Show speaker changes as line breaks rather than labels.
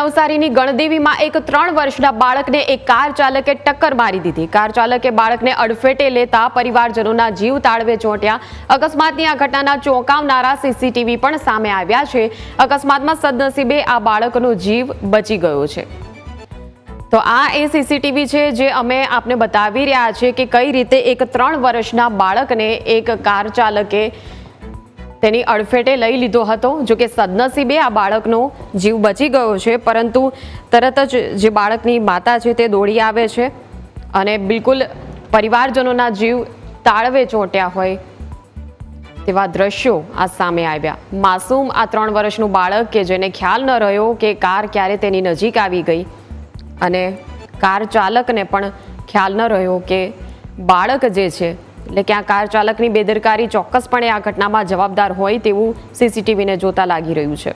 નવસારીની ગણદેવીમાં એક 3 વર્ષના બાળકને એક કાર ચાલકે ટક્કર મારી દીધી। કાર ચાલકે બાળકને અડફેટે લેતા પરિવારજનોના જીવ તાળવે ચોંટ્યા। અકસ્માતની આ ઘટનાના ચોંકાવનારા સીસીટીવી પણ સામે આવ્યા છે। અકસ્માતમાં સદનસીબે આ બાળકનો જીવ બચી ગયો છે। તો આ એ સીસીટીવી છે જે અમે આપને બતાવી રહ્યા છે કે કઈ રીતે એક 3 વર્ષના બાળકને એક કાર ચાલકે તેની અડફેટે લઈ લીધો હતો। જો કે સદનસીબે આ બાળકનો જીવ બચી ગયો છે, પરંતુ તરત જ જે બાળકની માતા છે તે દોડી આવે છે અને બિલકુલ પરિવારજનોના જીવ તાળવે ચોંટ્યા હોય તેવા દ્રશ્યો આ સામે આવ્યા। માસૂમ આ 3 વર્ષનું બાળક કે જેને ખ્યાલ ન રહ્યો કે કાર ક્યારે તેની નજીક આવી ગઈ અને કાર ચાલકને પણ ખ્યાલ ન રહ્યો કે બાળક જે છે એટલે કે આ કાર ચાલકની બેદરકારી ચોક્કસપણે આ ઘટનામાં જવાબદાર હોય તેવું સીસીટીવીને જોતા લાગી રહ્યું છે।